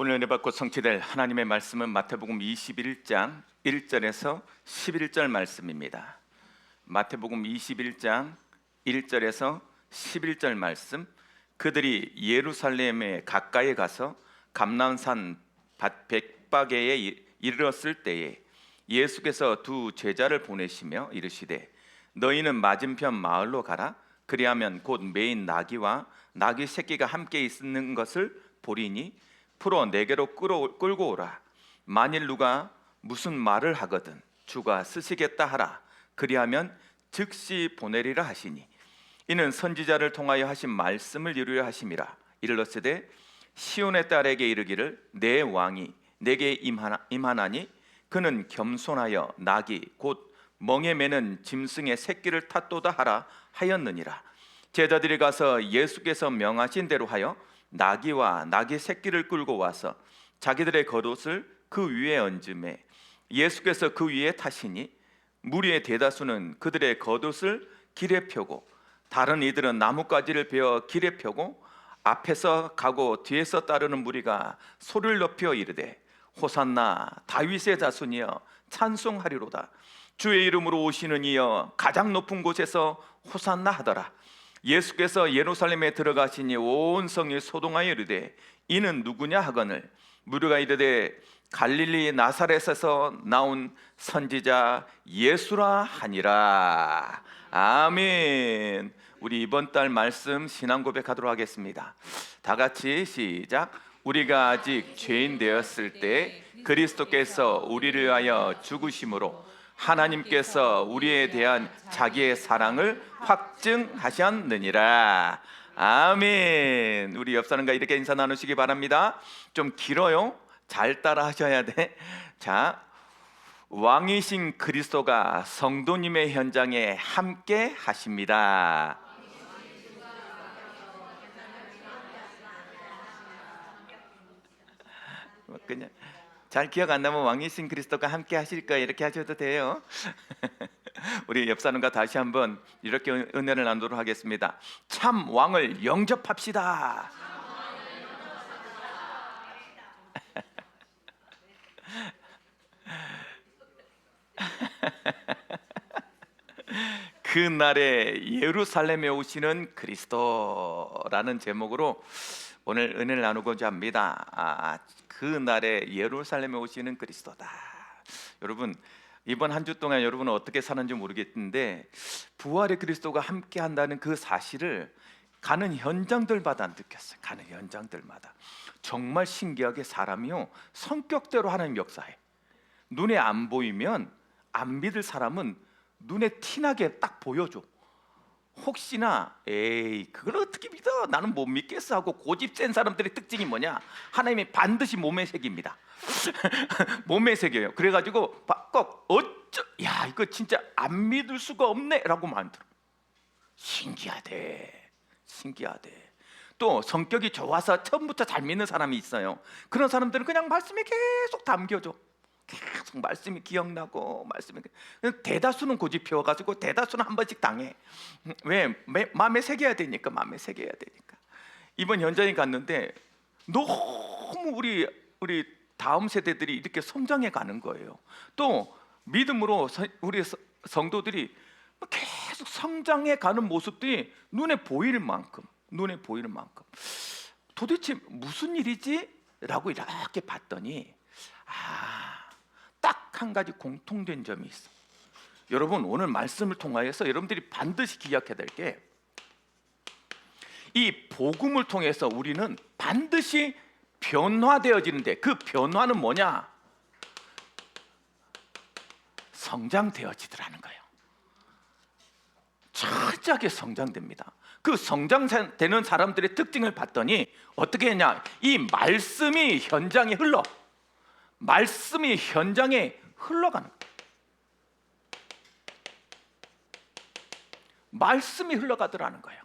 오늘 은혜 받고 성취될 하나님의 말씀은 마태복음 21장 1절에서 11절 말씀입니다. 마태복음 21장 1절에서 11절 말씀. 그들이 예루살렘에 가까이 가서 감람산 벳바게에 이르렀을 때에 예수께서 두 제자를 보내시며 이르시되 너희는 맞은편 마을로 가라. 그리하면 곧 매인 나귀와 나귀 새끼가 함께 있는 것을 보리니 풀어 내게로 끌고 오라. 만일 누가 무슨 말을 하거든 주가 쓰시겠다 하라. 그리하면 즉시 보내리라 하시니 이는 선지자를 통하여 하신 말씀을 이루려 하심이라. 이르렀으되 시온의 딸에게 이르기를 내 왕이 내게 임하나니 그는 겸손하여 나귀 곧 멍에 매는 짐승의 새끼를 탔도다 하라 하였느니라. 제자들이 가서 예수께서 명하신 대로 하여 나귀와 나귀 새끼를 끌고 와서 자기들의 겉옷을 그 위에 얹음에 예수께서 그 위에 타시니 무리의 대다수는 그들의 겉옷을 길에 펴고 다른 이들은 나뭇가지를 베어 길에 펴고 앞에서 가고 뒤에서 따르는 무리가 소리를 높여 이르되 호산나 다윗의 자손이여 찬송하리로다. 주의 이름으로 오시는 이여 가장 높은 곳에서 호산나 하더라. 예수께서 예루살렘에 들어가시니 온 성이 소동하여 이르되 이는 누구냐 하거늘 무리가 이르되 갈릴리 나사렛에서 나온 선지자 예수라 하니라. 아멘. 우리 이번 달 말씀 신앙 고백하도록 하겠습니다. 다 같이 시작. 우리가 아직 죄인 되었을 때 그리스도께서 우리를 위하여 죽으심으로 하나님께서 우리에 대한 자기의 사랑을 확증하셨느니라. 아멘. 우리 옆 사람과 이렇게 인사 나누시기 바랍니다. 좀 길어요. 잘 따라 하셔야 돼. 자, 왕이신 그리스도가 성도님의 현장에 함께 하십니다. 그냥 잘 기억 안 나면 왕이신 그리스도가 함께 하실 거예요. 이렇게 하셔도 돼요. 우리 옆 사람과 다시 한번 이렇게 은혜를 나누도록 하겠습니다. 참 왕을 영접합시다. 그날에 예루살렘에 오시는 그리스도라는 제목으로 오늘 은혜를 나누고자 합니다. 그날에 예루살렘에 오시는 그리스도다. 여러분, 이번 한 주 동안 여러분은 어떻게 사는지 모르겠는데 부활의 그리스도가 함께 한다는 그 사실을 가는 현장들마다 느꼈어요. 가는 현장들마다 정말 신기하게 사람이요 성격대로 하나님 역사해. 눈에 안 보이면 안 믿을 사람은 눈에 티나게 딱 보여줘. 혹시나 에이 그걸 어떻게 믿어? 나는 못 믿겠어 하고 고집 센 사람들의 특징이 뭐냐? 하나님이 반드시 몸에 새깁니다. 몸에 새겨요. 그래가지고 꼭 야 이거 진짜 안 믿을 수가 없네 라고 만들어. 신기하대. 또 성격이 좋아서 처음부터 잘 믿는 사람이 있어요. 그런 사람들은 그냥 말씀에 계속 담겨줘. 계속 말씀이 기억나고 말씀이 대다수는 고집 피워가지고 대다수는 한 번씩 당해. 왜? 마음에 새겨야 되니까. 이번 현장에 갔는데 너무 우리 다음 세대들이 이렇게 성장해 가는 거예요. 또 믿음으로 우리 성도들이 계속 성장해 가는 모습들이 눈에 보일 만큼 도대체 무슨 일이지? 라고 이렇게 봤더니 딱 한 가지 공통된 점이 있어. 여러분 오늘 말씀을 통하여서 여러분들이 반드시 기억해야 될 게 이 복음을 통해서 우리는 반드시 변화되어지는데 그 변화는 뭐냐? 성장되어지더라는 거예요. 철저하게 성장됩니다. 그 성장되는 사람들의 특징을 봤더니 어떻게 했냐? 이 말씀이 현장에 흘러가는 거예요. 말씀이 흘러가더라는 거예요.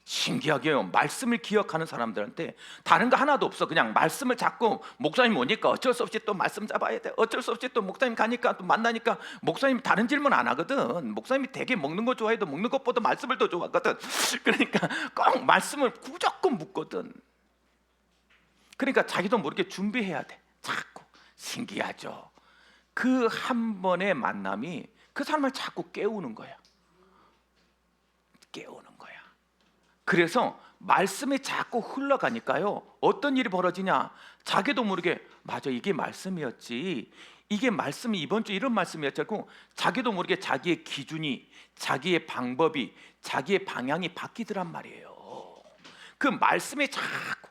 신기하게요. 말씀을 기억하는 사람들한테 다른 거 하나도 없어. 그냥 말씀을 잡고 목사님 오니까 어쩔 수 없이 또 말씀 잡아야 돼. 어쩔 수 없이 또 목사님 가니까 또 만나니까 목사님이 다른 질문 안 하거든. 목사님이 되게 먹는 거 좋아해도 먹는 것보다 말씀을 더 좋아하거든. 그러니까 꼭 말씀을 무조건 묻거든. 그러니까 자기도 모르게 준비해야 돼. 자꾸. 신기하죠. 그 한 번의 만남이 그 사람을 자꾸 깨우는 거야. 깨우는 거야. 그래서 말씀이 자꾸 흘러가니까요, 어떤 일이 벌어지냐, 자기도 모르게 맞아, 이게 말씀이었지, 이게 말씀이 이번 주 이런 말씀이었고, 자기도 모르게 자기의 기준이, 자기의 방법이, 자기의 방향이 바뀌더란 말이에요. 그 말씀이 자꾸,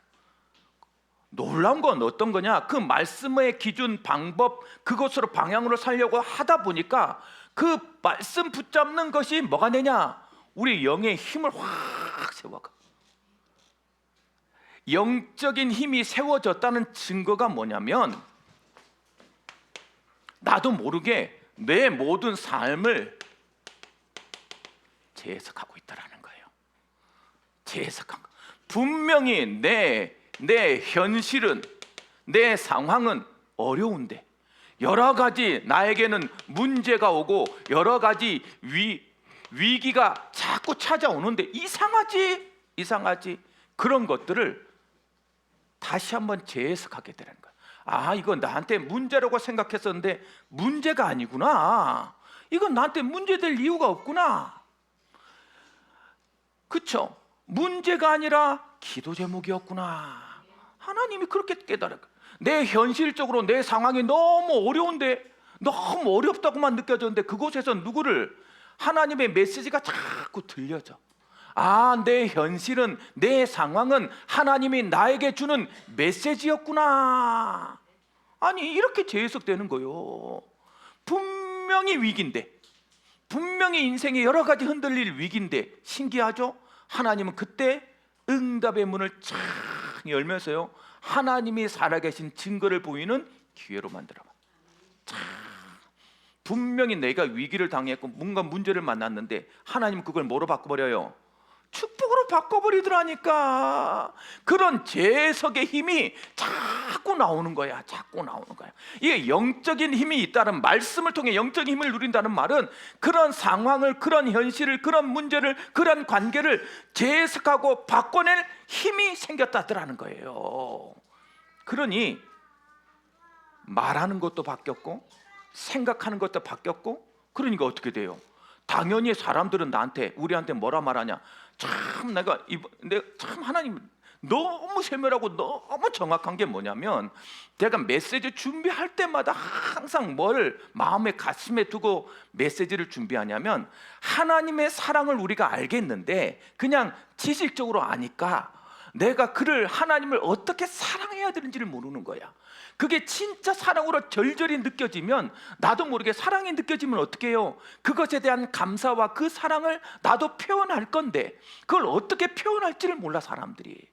놀라운 건 어떤 거냐, 그 말씀의 기준, 방법, 그것으로 방향으로 살려고 하다 보니까 그 말씀 붙잡는 것이 뭐가 되냐, 우리 영의 힘을 확 세워가. 영적인 힘이 세워졌다는 증거가 뭐냐면, 나도 모르게 내 모든 삶을 재해석하고 있다라는 거예요. 재해석한 거. 분명히 내 현실은, 내 상황은 어려운데, 여러 가지 나에게는 문제가 오고 여러 가지 위기가 자꾸 찾아오는데 이상하지 그런 것들을 다시 한번 재해석하게 되는 거예요. 아, 이건 나한테 문제라고 생각했었는데 문제가 아니구나. 이건 나한테 문제될 이유가 없구나. 그렇죠? 문제가 아니라 기도 제목이었구나. 하나님이 그렇게 깨달은 거예요. 내 현실적으로 내 상황이 너무 어려운데, 너무 어렵다고만 느껴졌는데, 그곳에서 누구를, 하나님의 메시지가 자꾸 들려져. 아, 내 현실은, 내 상황은 하나님이 나에게 주는 메시지였구나. 아니, 이렇게 재해석되는 거예요. 분명히 위기인데, 분명히 인생에 여러 가지 흔들릴 위기인데, 신기하죠? 하나님은 그때 응답의 문을 쫙 열면서요, 하나님이 살아계신 증거를 보이는 기회로 만들어봐. 분명히 내가 위기를 당했고 뭔가 문제를 만났는데 하나님은 그걸 뭐로 바꿔버려요? 축복으로 바꿔버리더라니까. 그런 재해석의 힘이 자꾸 나오는 거야. 자꾸 나오는 거야. 이게 영적인 힘이 있다는, 말씀을 통해 영적인 힘을 누린다는 말은 그런 상황을, 그런 현실을, 그런 문제를, 그런 관계를 재해석하고 바꿔낼 힘이 생겼다더라는 거예요. 그러니 말하는 것도 바뀌었고 생각하는 것도 바뀌었고, 그러니까 어떻게 돼요? 당연히 사람들은 우리한테 뭐라 말하냐? 참 내가 참 하나님 너무 세밀하고 너무 정확한 게 뭐냐면, 제가 메시지 준비할 때마다 항상 뭘 마음에 가슴에 두고 메시지를 준비하냐면, 하나님의 사랑을 우리가 알겠는데 그냥 지식적으로 아니까 내가 그를, 하나님을 어떻게 사랑해야 되는지를 모르는 거야. 그게 진짜 사랑으로 절절히 느껴지면, 나도 모르게 사랑이 느껴지면 어떻게 해요? 그것에 대한 감사와 그 사랑을 나도 표현할 건데 그걸 어떻게 표현할지를 몰라, 사람들이.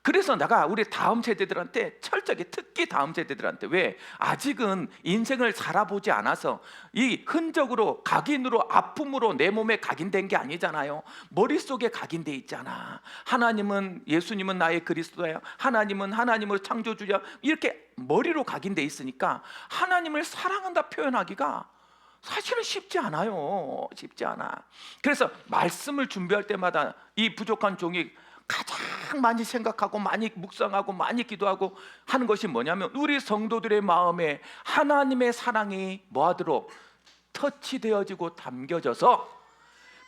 그래서 내가 우리 다음 세대들한테 철저하게, 특히 다음 세대들한테, 왜? 아직은 인생을 살아보지 않아서 이 흔적으로, 각인으로, 아픔으로 내 몸에 각인된 게 아니잖아요. 머릿속에 각인돼 있잖아. 하나님은, 예수님은 나의 그리스도야, 하나님은 하나님으로 창조주야, 이렇게 머리로 각인돼 있으니까 하나님을 사랑한다 표현하기가 사실은 쉽지 않아요. 쉽지 않아. 그래서 말씀을 준비할 때마다 이 부족한 종이 가장 많이 생각하고 많이 묵상하고 많이 기도하고 하는 것이 뭐냐면, 우리 성도들의 마음에 하나님의 사랑이 뭐하도록 터치되어지고 담겨져서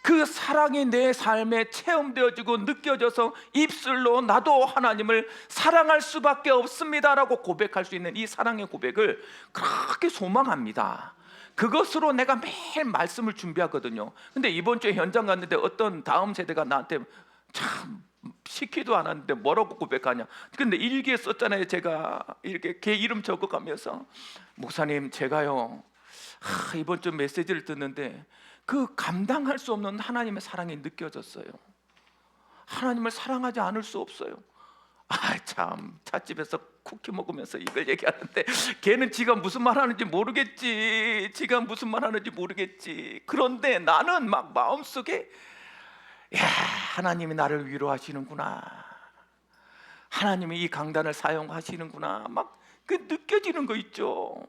그 사랑이 내 삶에 체험되어지고 느껴져서 입술로 나도 하나님을 사랑할 수밖에 없습니다라고 고백할 수 있는 이 사랑의 고백을 그렇게 소망합니다. 그것으로 내가 매일 말씀을 준비하거든요. 근데 이번 주에 현장 갔는데 어떤 다음 세대가 나한테 참 시키도 않았는데 뭐라고 고백하냐. 근데 일기에 썼잖아요. 제가 이렇게 걔 이름 적어가면서, 목사님 제가요 이번 주 메시지를 듣는데 그 감당할 수 없는 하나님의 사랑이 느껴졌어요. 하나님을 사랑하지 않을 수 없어요. 참, 찻집에서 쿠키 먹으면서 이걸 얘기하는데 걔는 지가 무슨 말 하는지 모르겠지. 그런데 나는 막 마음속에, 야, 하나님이 나를 위로하시는구나, 하나님이 이 강단을 사용하시는구나, 막 그 느껴지는 거 있죠.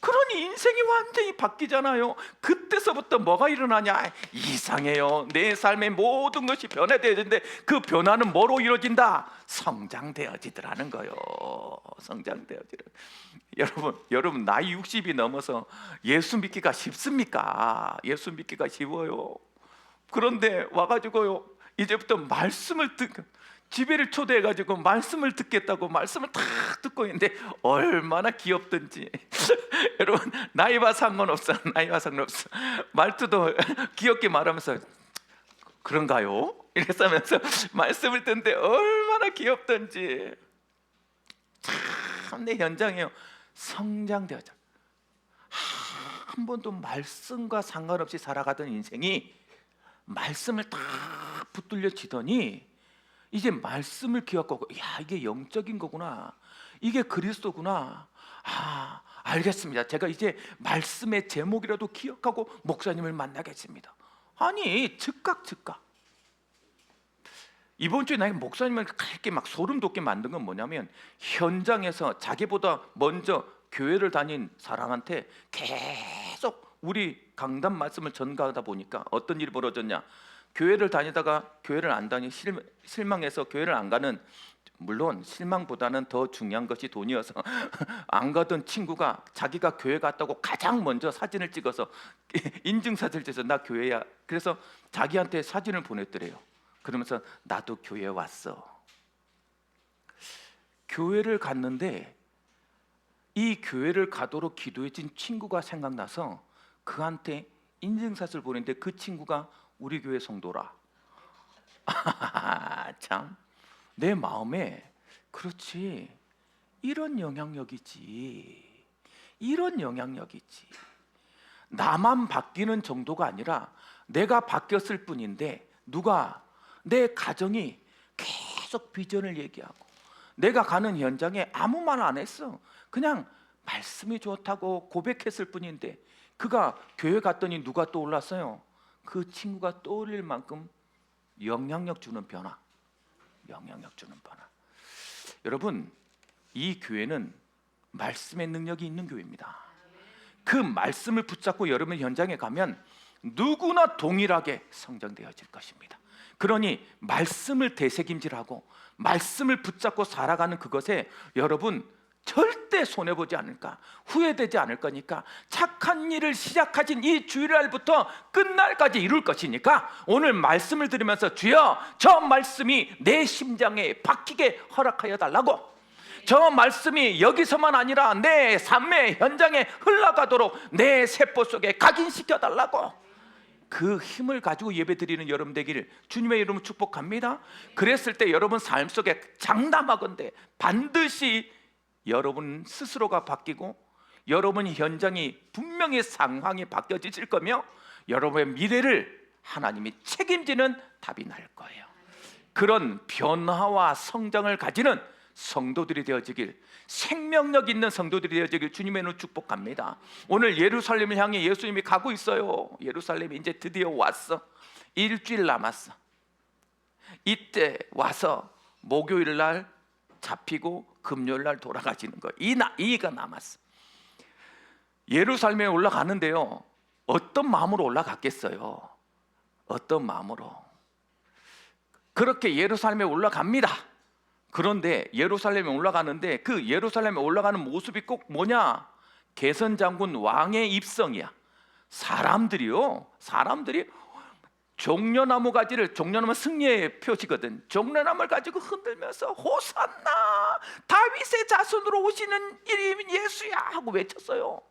그러니 인생이 완전히 바뀌잖아요. 그때서부터 뭐가 일어나냐? 이상해요. 내 삶의 모든 것이 변화되어야 되는데 그 변화는 뭐로 이루어진다? 성장되어지더라는 거요. 성장되어지더라. 여러분 나이 60이 넘어서 예수 믿기가 쉽습니까? 예수 믿기가 쉬워요. 그런데 와가지고요, 이제부터 말씀을 집에를 초대해가지고 말씀을 듣겠다고 말씀을 다 듣고 있는데 얼마나 귀엽든지. 여러분 나이와 상관없어. 나이와 상관없어. 말투도 귀엽게 말하면서 그런가요? 이래서 하면서 말씀을 듣는데 얼마나 귀엽든지. 참 내 현장이에요. 성장되어져. 한 번도 말씀과 상관없이 살아가던 인생이 말씀을 다 붙들려 지더니 이제 말씀을 기억하고, 야, 이게 영적인 거구나, 이게 그리스도구나. 아, 알겠습니다. 제가 이제 말씀의 제목이라도 기억하고 목사님을 만나겠습니다. 아니, 즉각 이번 주에 나의 목사님을 그렇게 막 소름 돋게 만든 건 뭐냐면, 현장에서 자기보다 먼저 교회를 다닌 사람한테 계속 우리 강단 말씀을 전가하다 보니까 어떤 일이 벌어졌냐? 교회를 다니다가 교회를 안 다니 실망해서 교회를 안 가는, 물론 실망보다는 더 중요한 것이 돈이어서 안 가던 친구가 자기가 교회 갔다고 가장 먼저 사진을 찍어서 인증사진을 찍어서 나 교회야. 그래서 자기한테 사진을 보냈더래요. 그러면서 나도 교회 왔어. 교회를 갔는데 이 교회를 가도록 기도해준 친구가 생각나서 그한테 인증사진을 보냈는데 그 친구가 우리 교회 성도라. 참, 내 마음에, 그렇지, 이런 영향력이지. 이런 영향력이지. 나만 바뀌는 정도가 아니라 내가 바뀌었을 뿐인데, 누가, 내 가정이 계속 비전을 얘기하고, 내가 가는 현장에 아무 말 안 했어. 그냥 말씀이 좋다고 고백했을 뿐인데, 그가 교회 갔더니 누가 떠올랐어요? 그 친구가 떠올릴 만큼 영향력 주는 변화. 영향력 주는 변화. 여러분, 이 교회는 말씀의 능력이 있는 교회입니다. 그 말씀을 붙잡고 여러분 현장에 가면 누구나 동일하게 성장되어질 것입니다. 그러니 말씀을 되새김질하고 말씀을 붙잡고 살아가는 그것에 여러분 절대 손해보지 않을까, 후회되지 않을 거니까, 착한 일을 시작하신 이 주일날부터 끝날까지 이룰 것이니까 오늘 말씀을 들으면서 주여, 저 말씀이 내 심장에 박히게 허락하여 달라고, 저 말씀이 여기서만 아니라 내 삶의 현장에 흘러가도록 내 세포 속에 각인시켜 달라고, 그 힘을 가지고 예배드리는 여러분 되기를 주님의 이름으로 축복합니다. 그랬을 때 여러분 삶 속에 장담하건대 반드시 여러분 스스로가 바뀌고 여러분 현장이 분명히 상황이 바뀌어질 거며 여러분의 미래를 하나님이 책임지는 답이 날 거예요. 그런 변화와 성장을 가지는 성도들이 되어지길, 생명력 있는 성도들이 되어지길 주님의 이름으로 축복합니다. 오늘 예루살렘을 향해 예수님이 가고 있어요. 예루살렘이 이제 드디어 왔어. 일주일 남았어. 이때 와서 목요일 날 잡히고 금요일 날 돌아가시는 거예요. 이가 남았어. 예루살렘에 올라가는데요, 어떤 마음으로 올라갔겠어요? 어떤 마음으로? 그렇게 예루살렘에 올라갑니다. 그런데 예루살렘에 올라가는데 그 예루살렘에 올라가는 모습이 꼭 뭐냐? 개선장군 왕의 입성이야. 사람들이 종려나무 가지를, 종려나무 승리의 표시거든. 종려나무를 가지고 흔들면서 호산나, 다윗의 자손으로 오시는 이름이 예수야 하고 외쳤어요.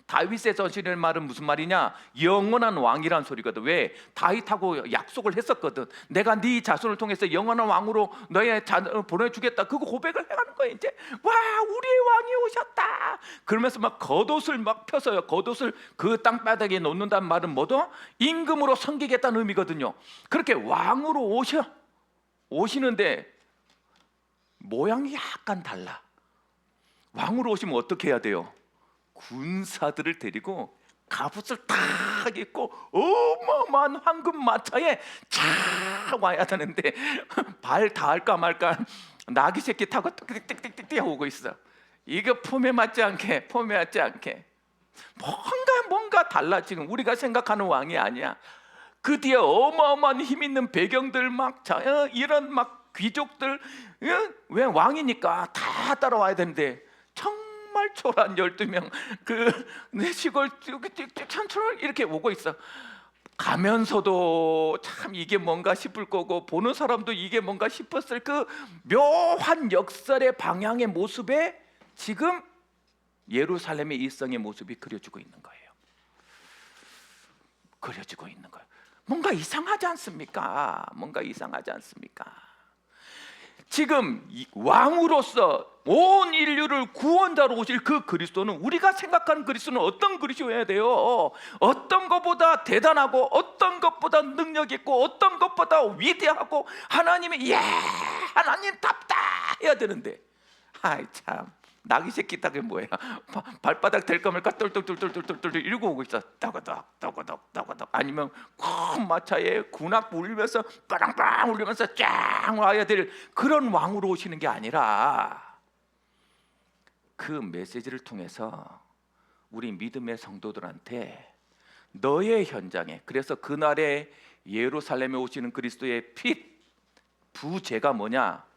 다윗의 자손이라는 말은 무슨 말이냐? 영원한 왕이란 소리거든. 왜? 다윗하고 약속을 했었거든. 내가 네 자손을 통해서 영원한 왕으로 너의 자손을 보내주겠다. 그거 고백을 해가는 거예요. 이제 와, 우리의 왕이 오셨다. 그러면서 막 겉옷을 막 펴서요, 겉옷을 그 땅바닥에 놓는다는 말은 뭐죠? 임금으로 섬기겠다는 의미거든요. 그렇게 왕으로 오시는데 모양이 약간 달라. 왕으로 오시면 어떻게 해야 돼요? 군사들을 데리고 갑옷을 딱 입고 어마어마한 황금 마차에 쫙 와야 되는데 발 닿을까 말까 나귀 새끼 타고 띡띡띡띡띡 오고 있어. 이거 폼에 맞지 않게 뭔가 달라. 지금 우리가 생각하는 왕이 아니야. 그 뒤에 어마어마한 힘 있는 배경들, 이런 귀족들, 왜 왕이니까 다 따라와야 되는데 정말 초라한 12명 내 시골 천천히 이렇게 오고 있어. 가면서도 참 이게 뭔가 싶을 거고, 보는 사람도 이게 뭔가 싶었을 그 묘한 역설의 방향의 모습에 지금 예루살렘의 일성의 모습이 그려지고 있는 거예요. 그려지고 있는 거예요. 뭔가 이상하지 않습니까? 뭔가 이상하지 않습니까? 지금 왕으로서 온 인류를 구원자로 오실 그 그리스도는, 우리가 생각하는 그리스도는 어떤 그리스도여야 돼요? 어떤 것보다 대단하고, 어떤 것보다 능력 있고, 어떤 것보다 위대하고, 하나님이 하나님답다 해야 되는데, 아이 참, 나귀 새끼 닭이 뭐야? 발바닥 될까 말까 똘똘똘똘똘똘 이러고 오고 있어. 따거덕 아니면 큰 마차에 군악 울리면서 빠랑빠랑 울리면서 쫙 와야 될 그런 왕으로 오시는 게 아니라, 그 메시지를 통해서 우리 믿음의 성도들한테 너의 현장에, 그래서 그날에 예루살렘에 오시는 그리스도의 빛, 부제가 뭐냐?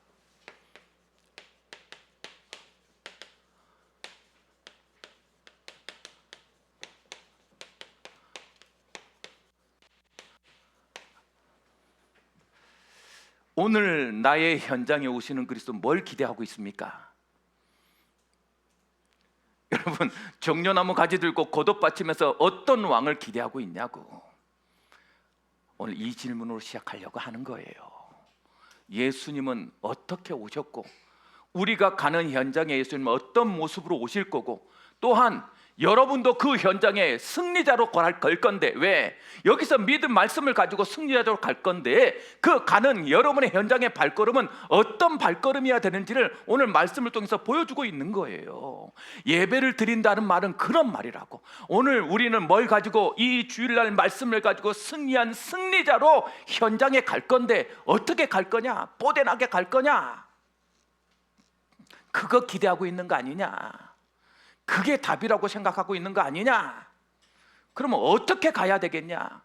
오늘 나의 현장에 오시는 그리스도 뭘 기대하고 있습니까? 여러분, 종려나무 가지 들고 겉옷 받치면서 어떤 왕을 기대하고 있냐고. 오늘 이 질문으로 시작하려고 하는 거예요. 예수님은 어떻게 오셨고, 우리가 가는 현장에 예수님은 어떤 모습으로 오실 거고, 또한 여러분도 그 현장에 승리자로 갈 건데, 왜? 여기서 믿음 말씀을 가지고 승리자로 갈 건데, 그 가는 여러분의 현장의 발걸음은 어떤 발걸음이어야 되는지를 오늘 말씀을 통해서 보여주고 있는 거예요. 예배를 드린다는 말은 그런 말이라고. 오늘 우리는 뭘 가지고, 이 주일날 말씀을 가지고 승리한 승리자로 현장에 갈 건데, 어떻게 갈 거냐? 뽀대나게 갈 거냐? 그거 기대하고 있는 거 아니냐? 그게 답이라고 생각하고 있는 거 아니냐? 그러면 어떻게 가야 되겠냐?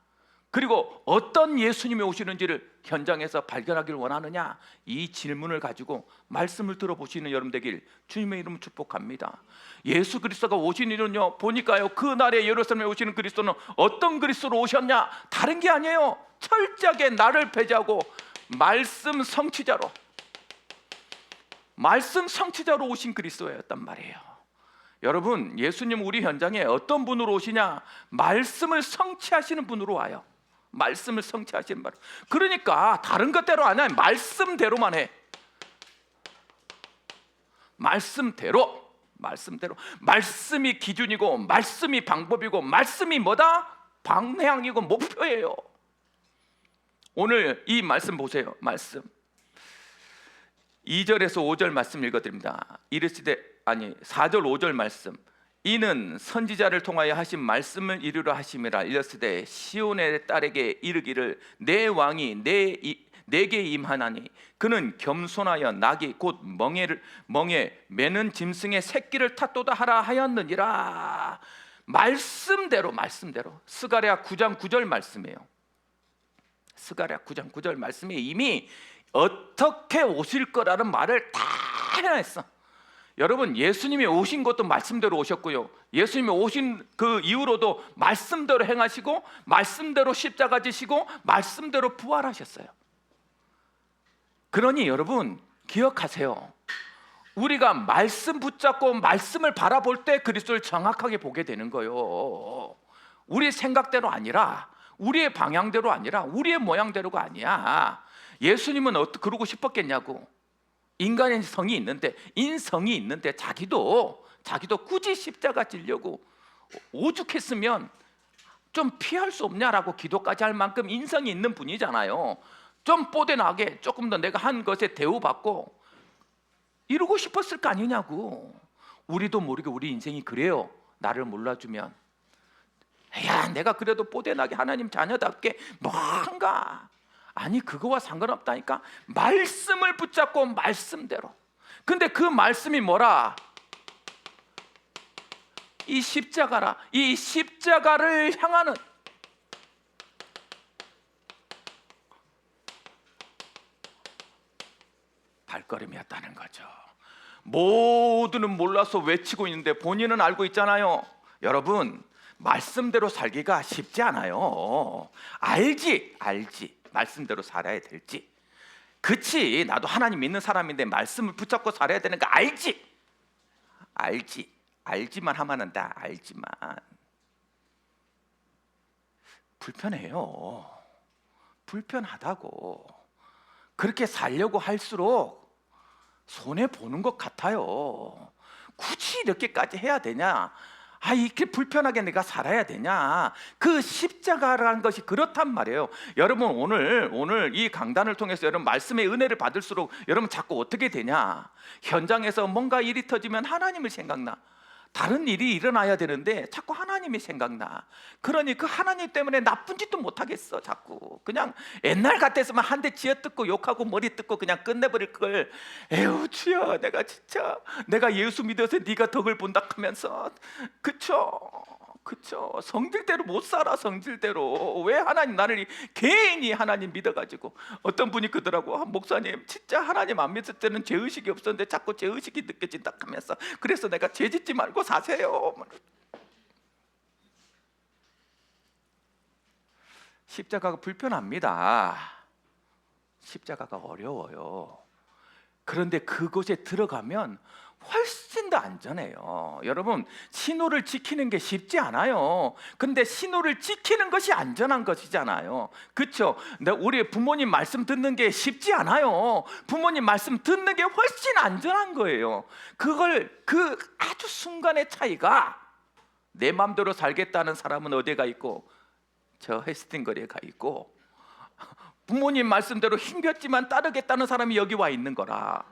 그리고 어떤 예수님이 오시는지를 현장에서 발견하기를 원하느냐? 이 질문을 가지고 말씀을 들어보시는 여러분 되길 주님의 이름으로 축복합니다. 예수 그리스도가 오신 이유는요, 보니까요, 그날에 예루살렘에 오시는 그리스도는 어떤 그리스도로 오셨냐? 다른 게 아니에요. 철저하게 나를 배제하고 말씀 성취자로 오신 그리스도였단 말이에요. 여러분, 예수님 우리 현장에 어떤 분으로 오시냐? 말씀을 성취하시는 분으로 와요. 말씀을 성취하시는 분. 그러니까 다른 것대로 안 해. 말씀대로만 해. 말씀대로. 말씀이 기준이고, 말씀이 방법이고, 말씀이 뭐다? 방향이고 목표예요. 오늘 이 말씀 보세요. 말씀 2절에서 5절 말씀 읽어드립니다. 이르시되, 4절 5절 말씀. 이는 선지자를 통하여 하신 말씀을 이루려 하심이라. 이르시되 시온의 딸에게 이르기를 내 왕이 내게 임하나니 그는 겸손하여 낙이 곧 멍에 매는 짐승의 새끼를 탓도다 하라 하였느니라. 말씀대로 스가랴 9장 9절 말씀이에요. 스가랴 9장 9절 말씀에 이미 어떻게 오실 거라는 말을 다 해놨어. 여러분, 예수님이 오신 것도 말씀대로 오셨고요, 예수님이 오신 그 이후로도 말씀대로 행하시고, 말씀대로 십자가 지시고, 말씀대로 부활하셨어요. 그러니 여러분 기억하세요. 우리가 말씀 붙잡고 말씀을 바라볼 때 그리스도를 정확하게 보게 되는 거예요. 우리의 생각대로 아니라, 우리의 방향대로 아니라, 우리의 모양대로가 아니야. 예수님은 그러고 싶었겠냐고. 인간의 성이 있는데, 인성이 있는데 자기도 굳이 십자가 지려고 오죽했으면 좀 피할 수 없냐라고 기도까지 할 만큼 인성이 있는 분이잖아요. 좀 뽀대나게 조금 더 내가 한 것에 대우받고 이러고 싶었을 거 아니냐고. 우리도 모르게 우리 인생이 그래요. 나를 몰라주면, 야, 내가 그래도 뽀대나게 하나님 자녀답게 뭔가, 아니, 그거와 상관없다니까. 말씀을 붙잡고 말씀대로. 근데 그 말씀이 뭐라? 이 십자가라. 이 십자가를 향하는 발걸음이었다는 거죠. 모두는 몰라서 외치고 있는데 본인은 알고 있잖아요. 여러분, 말씀대로 살기가 쉽지 않아요. 알지 말씀대로 살아야 될지. 그치, 나도 하나님 믿는 사람인데 말씀을 붙잡고 살아야 되는 거 알지. 알지만 하면 한다. 알지만 불편해요. 불편하다고. 그렇게 살려고 할수록 손해 보는 것 같아요. 굳이 이렇게까지 해야 되냐? 이렇게 불편하게 내가 살아야 되냐? 그 십자가라는 것이 그렇단 말이에요. 여러분, 오늘 이 강단을 통해서 여러분 말씀의 은혜를 받을수록 여러분 자꾸 어떻게 되냐? 현장에서 뭔가 일이 터지면 하나님을 생각나. 다른 일이 일어나야 되는데 자꾸 하나님이 생각나. 그러니 그 하나님 때문에 나쁜 짓도 못하겠어. 자꾸 그냥 옛날 같았으면 한 대 쥐어뜯고 욕하고 머리 뜯고 그냥 끝내버릴 걸. 에휴 주여, 내가 예수 믿어서 네가 덕을 본다 하면서. 그쵸? 성질대로 못 살아. 성질대로. 왜 하나님, 나를 개인이 하나님 믿어가지고. 어떤 분이 그러더라고. 목사님 진짜 하나님 안 믿을 때는 죄의식이 없었는데 자꾸 죄의식이 느껴진다 하면서, 그래서 내가 죄짓지 말고 사세요. 십자가가 불편합니다. 십자가가 어려워요. 그런데 그곳에 들어가면 훨씬 더 안전해요. 여러분, 신호를 지키는 게 쉽지 않아요. 근데 신호를 지키는 것이 안전한 것이잖아요. 그렇죠? 우리 부모님 말씀 듣는 게 쉽지 않아요. 부모님 말씀 듣는 게 훨씬 안전한 거예요. 그 아주 순간의 차이가, 내 마음대로 살겠다는 사람은 어디에 가 있고 저 헤스팅 거리에 가 있고, 부모님 말씀대로 힘겹지만 따르겠다는 사람이 여기 와 있는 거라.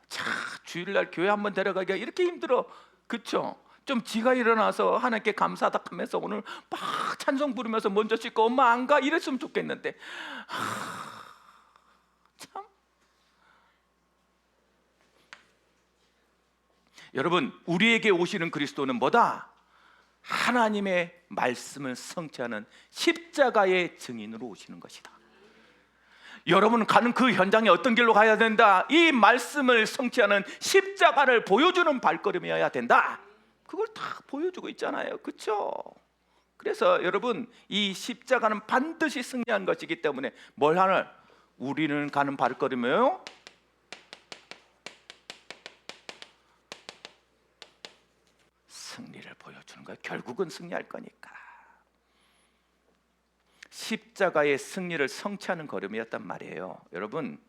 자, 주일날 교회 한번 데려가기가 이렇게 힘들어. 그쵸? 좀 지가 일어나서 하나님께 감사하다 하면서 오늘 막 찬송 부르면서 먼저 씻고 엄마 안 가? 이랬으면 좋겠는데. 참. 여러분, 우리에게 오시는 그리스도는 뭐다? 하나님의 말씀을 성취하는 십자가의 증인으로 오시는 것이다. 여러분 가는 그 현장에 어떤 길로 가야 된다? 이 말씀을 성취하는 십자가를 보여주는 발걸음이어야 된다. 그걸 다 보여주고 있잖아요. 그렇죠? 그래서 여러분, 이 십자가는 반드시 승리한 것이기 때문에 뭘 하는? 우리는 가는 발걸음이에요? 승리를 보여주는 거예요. 결국은 승리할 거니까. 십자가의 승리를 성취하는 걸음이었단 말이에요. 여러분,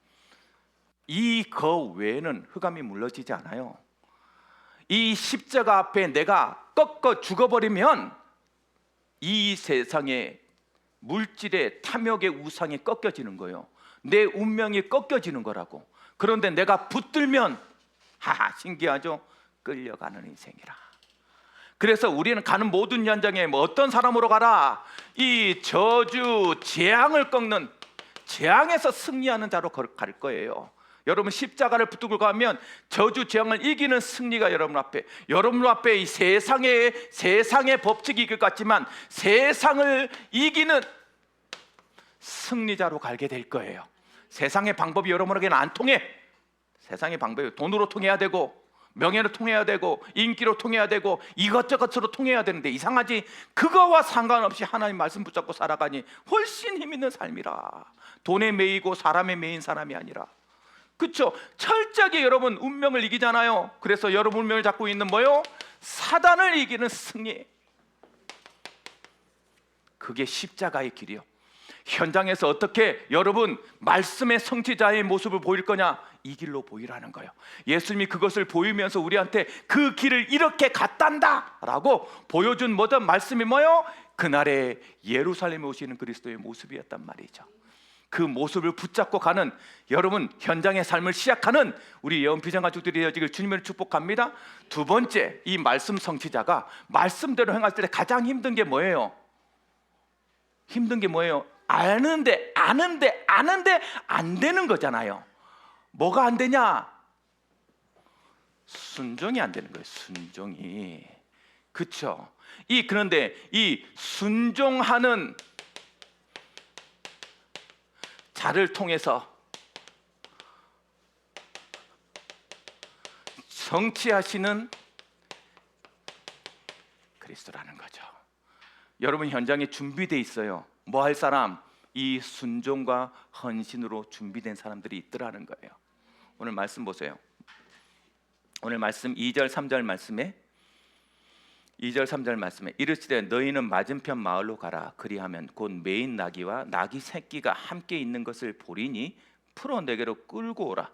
이거 외에는 흑암이 물러지지 않아요. 이 십자가 앞에 내가 꺾어 죽어버리면 이 세상의 물질의 탐욕의 우상이 꺾여지는 거예요. 내 운명이 꺾여지는 거라고. 그런데 내가 붙들면 신기하죠? 끌려가는 인생이라. 그래서 우리는 가는 모든 현장에 어떤 사람으로 가라? 이 저주 재앙을 꺾는, 재앙에서 승리하는 자로 갈 거예요. 여러분, 십자가를 붙들고 가면 저주 재앙을 이기는 승리가 여러분 앞에 이 세상의 법칙이 이길 것 같지만 세상을 이기는 승리자로 갈게 될 거예요. 세상의 방법이 여러분에게는 안 통해. 세상의 방법이 돈으로 통해야 되고, 명예로 통해야 되고, 인기로 통해야 되고, 이것저것으로 통해야 되는데 이상하지? 그거와 상관없이 하나님 말씀 붙잡고 살아가니 훨씬 힘 있는 삶이라. 돈에 매이고 사람에 매인 사람이 아니라. 그렇죠? 철저하게 여러분 운명을 이기잖아요. 그래서 여러분 운명을 잡고 있는 뭐요? 사단을 이기는 승리. 그게 십자가의 길이요. 현장에서 어떻게 여러분 말씀의 성취자의 모습을 보일 거냐? 이 길로 보이라는 거예요. 예수님이 그것을 보이면서 우리한테 그 길을 이렇게 갔단다 라고 보여준 모든 말씀이 뭐예요? 그날에 예루살렘에 오시는 그리스도의 모습이었단 말이죠. 그 모습을 붙잡고 가는 여러분 현장의 삶을 시작하는 우리 예언비전 가족들이 되어지길 주님을 축복합니다. 두 번째, 이 말씀 성취자가 말씀대로 행할 때 가장 힘든 게 뭐예요? 힘든 게 뭐예요? 아는데 안 되는 거잖아요. 뭐가 안 되냐? 순종이 안 되는 거예요. 순종이. 그렇죠? 그런데 이 순종하는 자를 통해서 성취하시는 그리스도라는 거죠. 여러분 현장에 준비되어 있어요. 뭐 할 사람? 이 순종과 헌신으로 준비된 사람들이 있더라는 거예요. 오늘 말씀 보세요. 오늘 말씀 2절 3절 말씀에 2절 3절 말씀에 이르시되 너희는 맞은편 마을로 가라. 그리하면 곧 매인 나귀와 나귀 새끼가 함께 있는 것을 보리니 풀어 내게로 끌고 오라.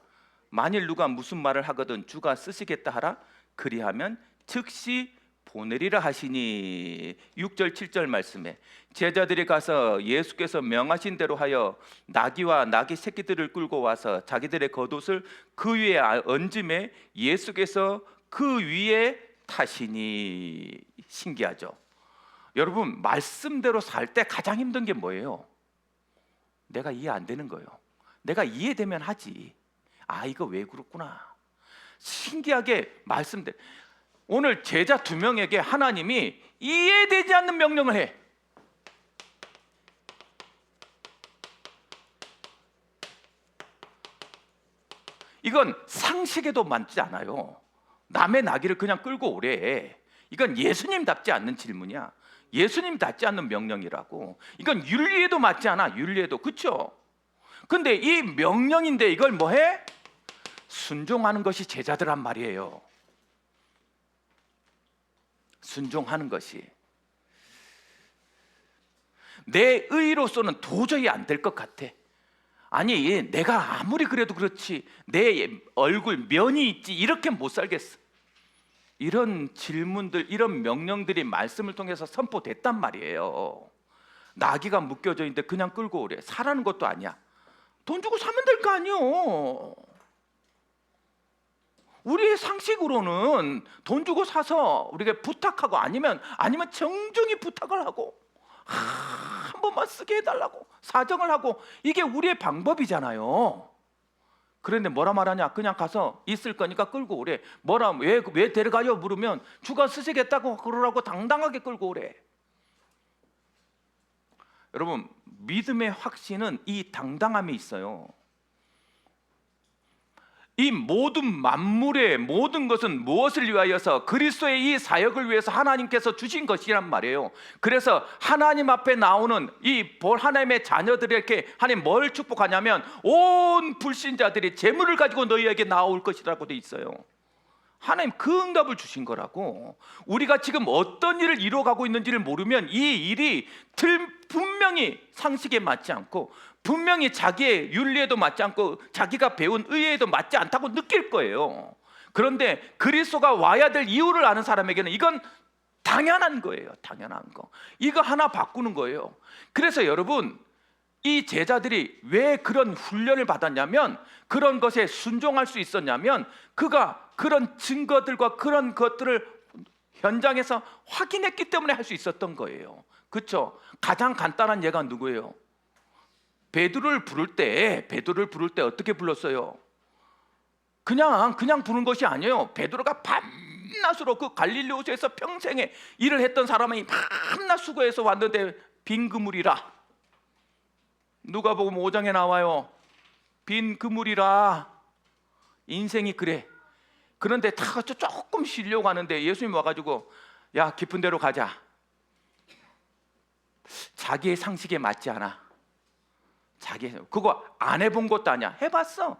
만일 누가 무슨 말을 하거든 주가 쓰시겠다 하라. 그리하면 즉시 보내리라 하시니 6절 7절 말씀에 제자들이 가서 예수께서 명하신 대로 하여 나귀와 나귀 새끼들을 끌고 와서 자기들의 겉옷을 그 위에 얹음에 예수께서 그 위에 타시니. 신기하죠? 여러분 말씀대로 살 때 가장 힘든 게 뭐예요? 내가 이해 안 되는 거예요. 내가 이해되면 하지. 아 이거 왜 그렇구나. 신기하게 말씀대로. 오늘 제자 2명에게 하나님이 이해되지 않는 명령을 해. 이건 상식에도 맞지 않아요. 남의 나귀를 그냥 끌고 오래. 이건 예수님답지 않는 질문이야. 예수님답지 않는 명령이라고. 이건 윤리에도 맞지 않아. 윤리에도. 그렇죠? 근데 이 명령인데 이걸 뭐 해? 순종하는 것이 제자들란 말이에요. 순종하는 것이. 내 의로서는 도저히 안 될 것 같아. 아니 내가 아무리 그래도 그렇지 내 얼굴 면이 있지 이렇게 못 살겠어. 이런 질문들, 이런 명령들이 말씀을 통해서 선포됐단 말이에요. 나귀가 묶여져 있는데 그냥 끌고 오래. 사라는 것도 아니야. 돈 주고 사면 될 거 아니요. 우리의 상식으로는 돈 주고 사서 우리가 부탁하고 아니면 정중히 부탁을 하고 한 번만 쓰게 해달라고 사정을 하고 이게 우리의 방법이잖아요. 그런데 뭐라 말하냐? 그냥 가서 있을 거니까 끌고 오래. 뭐라 왜 데려가요? 물으면 주가 쓰시겠다고 그러라고 당당하게 끌고 오래. 여러분 믿음의 확신은 이 당당함에 있어요. 이 모든 만물의 모든 것은 무엇을 위하여서 그리스도의 이 사역을 위해서 하나님께서 주신 것이란 말이에요. 그래서 하나님 앞에 나오는 이 하나님의 자녀들에게 하나님 뭘 축복하냐면 온 불신자들이 재물을 가지고 너희에게 나올 것이라고 돼 있어요. 하나님 그 응답을 주신 거라고. 우리가 지금 어떤 일을 이뤄가고 있는지를 모르면 이 일이 분명히 상식에 맞지 않고 분명히 자기의 윤리에도 맞지 않고 자기가 배운 의에도 맞지 않다고 느낄 거예요. 그런데 그리스도가 와야 될 이유를 아는 사람에게는 이건 당연한 거예요. 당연한 거. 이거 하나 바꾸는 거예요. 그래서 여러분 이 제자들이 왜 그런 훈련을 받았냐면 그런 것에 순종할 수 있었냐면 그가 그런 증거들과 그런 것들을 현장에서 확인했기 때문에 할 수 있었던 거예요. 그렇죠? 가장 간단한 예가 누구예요? 베드로를 부를 때 어떻게 불렀어요? 그냥 부른 것이 아니에요. 베드로가 밤낮으로 그 갈릴리 호수에서 평생에 일을 했던 사람이 밤낮 수고해서 왔는데 빈 그물이라. 누가복음 5장에 나와요. 빈 그물이라. 인생이 그래. 그런데 다 조금 쉬려고 하는데 예수님 와가지고 야 깊은 데로 가자. 자기의 상식에 맞지 않아. 그거 안 해본 것도 아니야. 해봤어.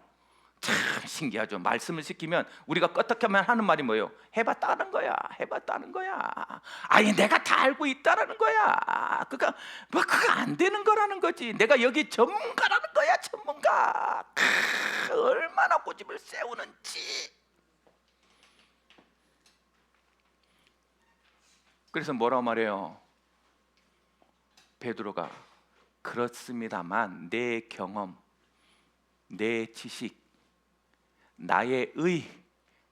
참 신기하죠. 말씀을 시키면 우리가 어떻게 하면 하는 말이 뭐예요? 해봤다는 거야. 아니 내가 다 알고 있다라는 거야. 그거 안 되는 거라는 거지. 내가 여기 전문가라는 거야. 전문가. 얼마나 고집을 세우는지. 그래서 뭐라고 말해요? 베드로가 그렇습니다만 내 경험, 내 지식, 나의 의,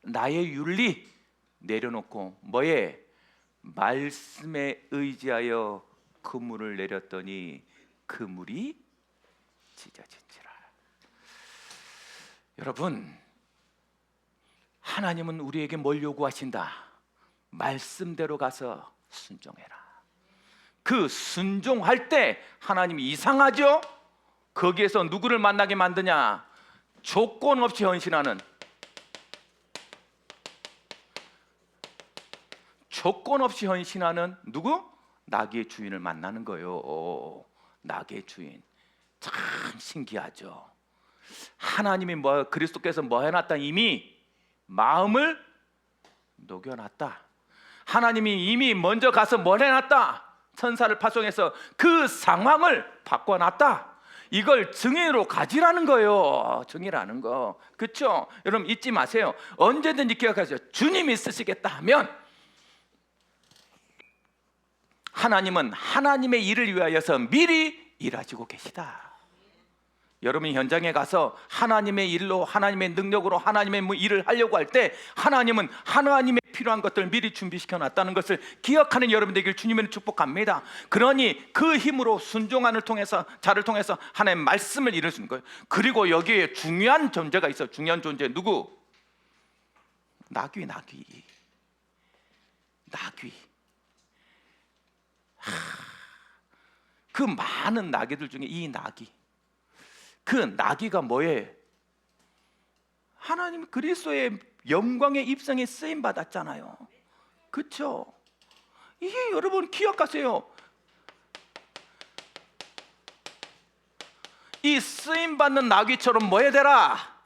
나의 윤리 내려놓고 뭐에? 말씀에 의지하여 그물을 내렸더니 그물이 찢어진지라. 여러분 하나님은 우리에게 뭘 요구하신다? 말씀대로 가서 순종해라. 그 순종할 때 하나님이 이상하죠? 거기에서 누구를 만나게 만드냐? 조건 없이 헌신하는, 조건 없이 헌신하는 누구? 나귀의 주인을 만나는 거예요. 나귀의 주인. 참 신기하죠. 하나님이 그리스도께서 뭐 해놨다? 이미 마음을 녹여놨다. 하나님이 이미 먼저 가서 뭘 해놨다? 천사를 파송해서 그 상황을 바꿔놨다. 이걸 증인으로 가지라는 거예요. 증인이라는 거. 그렇죠? 여러분 잊지 마세요. 언제든지 기억하세요. 주님이 쓰시겠다 하면 하나님은 하나님의 일을 위하여서 미리 일하시고 계시다. 여러분이 현장에 가서 하나님의 일로, 하나님의 능력으로 하나님의 일을 하려고 할 때 하나님은 하나님의 필요한 것들을 미리 준비시켜 놨다는 것을 기억하는 여러분 되길 주님은 축복합니다. 그러니 그 힘으로 순종함을 통해서, 자를 통해서 하나님의 말씀을 이루시는 거예요. 그리고 여기에 중요한 존재가 있어요. 중요한 존재 누구? 나귀. 그 많은 나귀들 중에 이 나귀, 그 나귀가 뭐예요? 하나님 그리스도의 영광의 입성에 쓰임 받았잖아요. 그렇죠? 이게 여러분 기억하세요. 이 쓰임 받는 나귀처럼 뭐 해야 되라?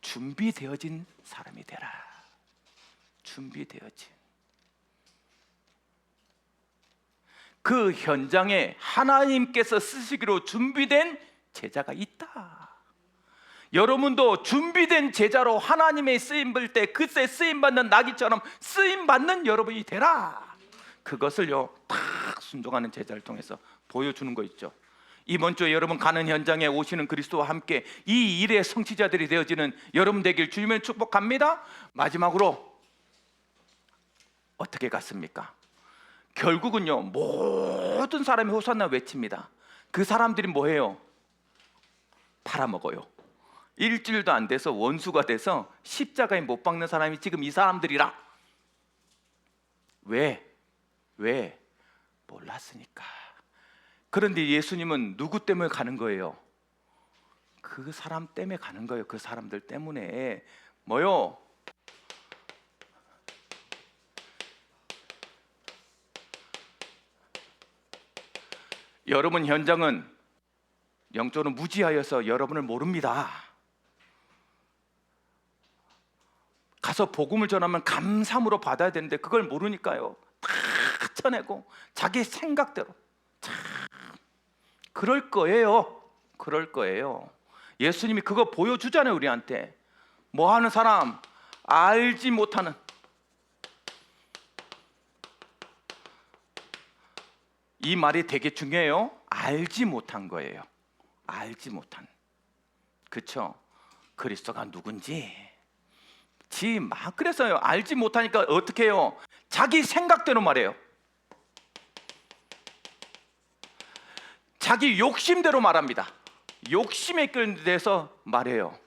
준비되어진 사람이 되라. 준비되어진. 그 현장에 하나님께서 쓰시기로 준비된 제자가 있다. 여러분도 준비된 제자로 하나님의 쓰임 받을 때 그때 쓰임 받는 나귀처럼 쓰임 받는 여러분이 되라. 그것을요 딱 순종하는 제자를 통해서 보여주는 거 있죠. 이번 주에 여러분 가는 현장에 오시는 그리스도와 함께 이 일의 성취자들이 되어지는 여러분 되길 주님을 축복합니다. 마지막으로 어떻게 갔습니까? 결국은요 모든 사람이 호산나 외칩니다. 그 사람들이 뭐해요? 팔아먹어요. 일주일도 안 돼서 원수가 돼서 십자가에 못 박는 사람이 지금 이 사람들이라. 왜? 몰랐으니까. 그런데 예수님은 누구 때문에 가는 거예요? 그 사람 때문에 가는 거예요. 그 사람들 때문에. 뭐요? 여러분 현장은 영적으로 무지하여서 여러분을 모릅니다. 가서 복음을 전하면 감사함으로 받아야 되는데 그걸 모르니까요 다 쳐내고 자기 생각대로. 참 그럴 거예요. 예수님이 그거 보여주잖아요. 우리한테 뭐하는 사람? 알지 못하는. 이 말이 되게 중요해요. 알지 못한 거예요. 알지 못한. 그쵸? 그리스도가 누군지 그래서요 알지 못하니까 어떻게 해요? 자기 생각대로 말해요. 자기 욕심대로 말합니다. 욕심에 끌려서 말해요.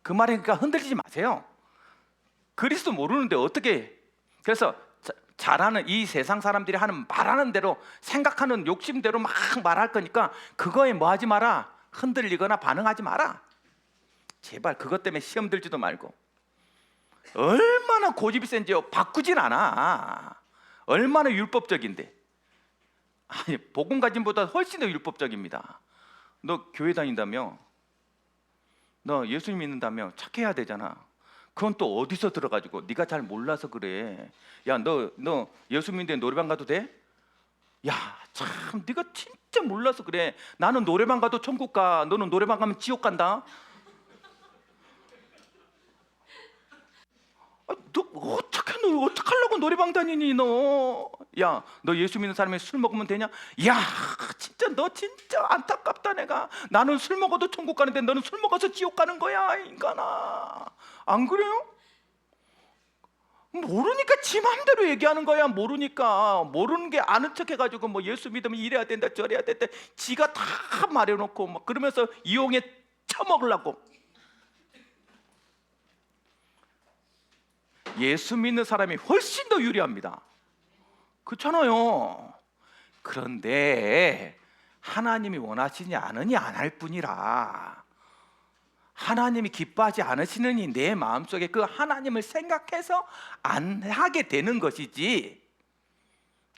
그 말이니까 흔들리지 마세요. 그리스도 모르는데 어떻게. 그래서 잘하는 이 세상 사람들이 말하는 대로 생각하는 욕심대로 막 말할 거니까 그거에 뭐 하지 마라. 흔들리거나 반응하지 마라. 제발 그것 때문에 시험 들지도 말고. 얼마나 고집이 센지요. 바꾸진 않아. 얼마나 율법적인데. 아니 복음 가짐보다 훨씬 더 율법적입니다. 너 교회 다닌다며, 너 예수님 믿는다며 착해야 되잖아. 그건 또 어디서 들어가지고 네가 잘 몰라서 그래. 야 너 예수 믿는데 노래방 가도 돼? 야 참 네가 진짜 몰라서 그래. 나는 노래방 가도 천국 가. 너는 노래방 가면 지옥 간다. 너 어떡하려고 노래방 다니니 너? 야 너 예수 믿는 사람이 술 먹으면 되냐? 야 진짜 너 진짜 안타깝다. 내가 나는 술 먹어도 천국 가는데 너는 술 먹어서 지옥 가는 거야 인간아. 안 그래요? 모르니까 지 맘대로 얘기하는 거야. 모르는 게 아는 척 해가지고 뭐 예수 믿으면 이래야 된다 저래야 된다 지가 다 말해놓고 막 그러면서 이용해 처먹으려고. 예수 믿는 사람이 훨씬 더 유리합니다. 그렇잖아요. 그런데 하나님이 원하시지 않으니 안 할 뿐이라, 하나님이 기뻐하지 않으시느니 내 마음속에 그 하나님을 생각해서 안 하게 되는 것이지.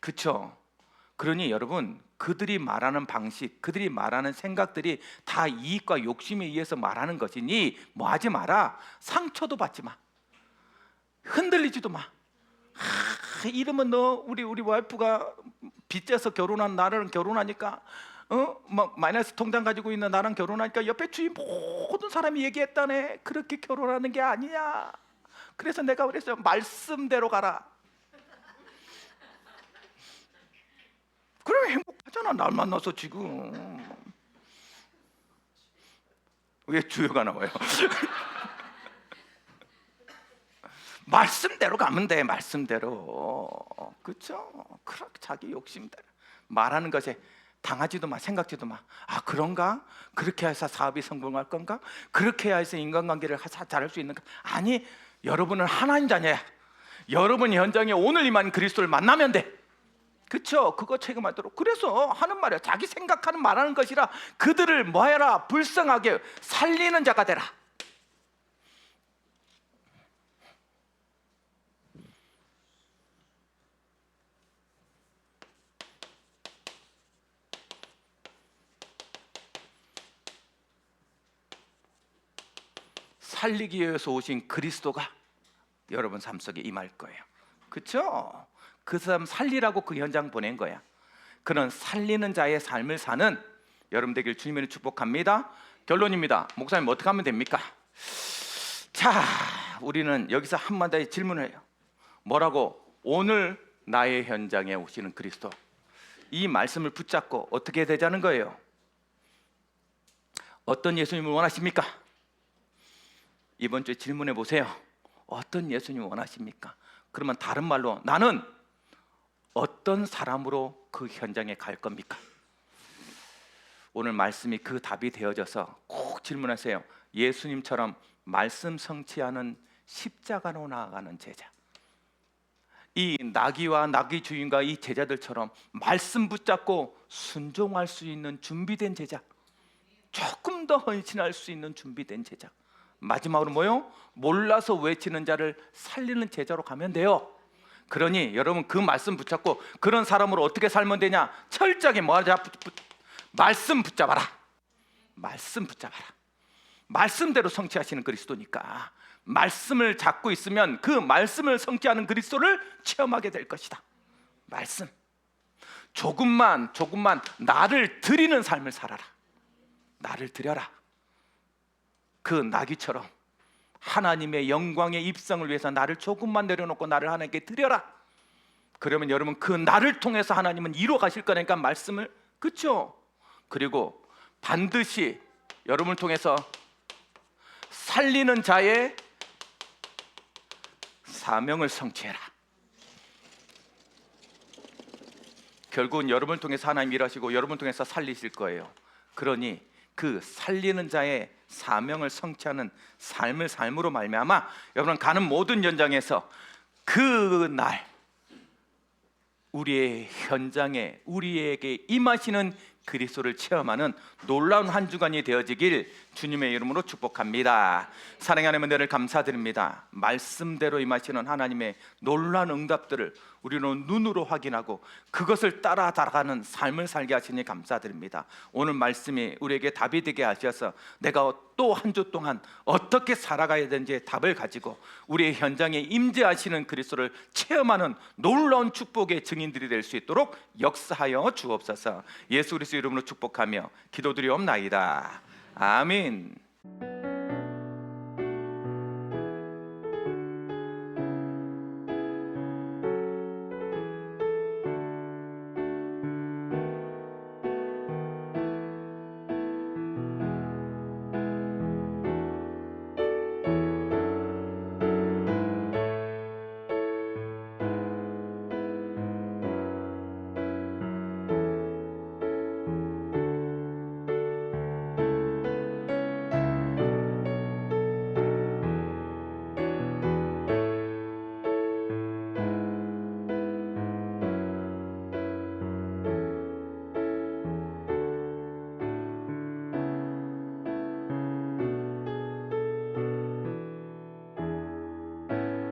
그렇죠? 그러니 여러분, 그들이 말하는 방식, 그들이 말하는 생각들이 다 이익과 욕심에 의해서 말하는 것이니 뭐 하지 마라. 상처도 받지 마. 흔들리지도 마. 이러면 너 우리 와이프가 빚져서 결혼한 나랑 결혼하니까 막 마이너스 통장 가지고 있는 나랑 결혼하니까 옆에 주위 모든 사람이 얘기했다네. 그렇게 결혼하는 게 아니야. 그래서 내가 그랬어요. 말씀대로 가라. 그러면 행복하잖아. 날 만나서 지금. 왜 주여가 나와요? 말씀대로 가면 돼. 말씀대로. 그렇죠? 그렇게 자기 욕심대로 말하는 것에 당하지도 마. 생각지도 마. 아, 그런가? 그렇게 해서 사업이 성공할 건가? 그렇게 해서 인간관계를 잘할 수 있는가? 아니, 여러분은 하나님 자녀야. 여러분 현장에 오늘 이만 그리스도를 만나면 돼. 그렇죠? 그거 체험하도록. 그래서 하는 말이야. 자기 생각하는 말하는 것이라 그들을 뭐해라? 불쌍하게 살리는 자가 되라. 살리기 위해서 오신 그리스도가 여러분 삶 속에 임할 거예요. 그렇죠? 그 사람 살리라고 그 현장 보낸 거야. 그런 살리는 자의 삶을 사는 여러분 되길 주님을 축복합니다. 결론입니다. 목사님 어떻게 하면 됩니까? 자, 우리는 여기서 한마디 질문을 해요. 뭐라고? 오늘 나의 현장에 오시는 그리스도. 이 말씀을 붙잡고 어떻게 되자는 거예요? 어떤 예수님을 원하십니까? 이번 주에 질문해 보세요. 어떤 예수님을 원하십니까? 그러면 다른 말로 나는 어떤 사람으로 그 현장에 갈 겁니까? 오늘 말씀이 그 답이 되어져서 꼭 질문하세요. 예수님처럼 말씀 성취하는 십자가로 나아가는 제자, 이 나귀와 나귀 주인과 이 제자들처럼 말씀 붙잡고 순종할 수 있는 준비된 제자, 조금 더 헌신할 수 있는 준비된 제자, 마지막으로 뭐요? 몰라서 외치는 자를 살리는 제자로 가면 돼요. 그러니 여러분 그 말씀 붙잡고 그런 사람으로 어떻게 살면 되냐? 철저하게 뭐하자? 말씀 붙잡아라. 말씀 붙잡아라. 말씀대로 성취하시는 그리스도니까 말씀을 잡고 있으면 그 말씀을 성취하는 그리스도를 체험하게 될 것이다. 말씀. 조금만 나를 드리는 삶을 살아라. 나를 드려라. 그 나귀처럼 하나님의 영광의 입성을 위해서 나를 조금만 내려놓고 나를 하나님께 드려라. 그러면 여러분 그 나를 통해서 하나님은 이루어 가실 거니까 말씀을. 그렇죠? 그리고 반드시 여러분을 통해서 살리는 자의 사명을 성취해라. 결국은 여러분을 통해서 하나님 일하시고 여러분을 통해서 살리실 거예요. 그러니 그 살리는 자의 사명을 성취하는 삶으로 말미암아 여러분 가는 모든 현장에서 그 날 우리의 현장에 우리에게 임하시는 그리스도를 체험하는 놀라운 한 주간이 되어지길 주님의 이름으로 축복합니다. 사랑하는 하나님 은혜를 감사드립니다. 말씀대로 임하시는 하나님의 놀라운 응답들을 우리는 눈으로 확인하고 그것을 따라 달아가는 삶을 살게 하시니 감사드립니다. 오늘 말씀이 우리에게 답이 되게 하셔서 내가 또 한 주 동안 어떻게 살아가야 되는지 답을 가지고 우리의 현장에 임재하시는 그리스도를 체험하는 놀라운 축복의 증인들이 될 수 있도록 역사하여 주옵소서. 예수 그리스도 이름으로 축복하며 기도드리옵나이다. 아멘.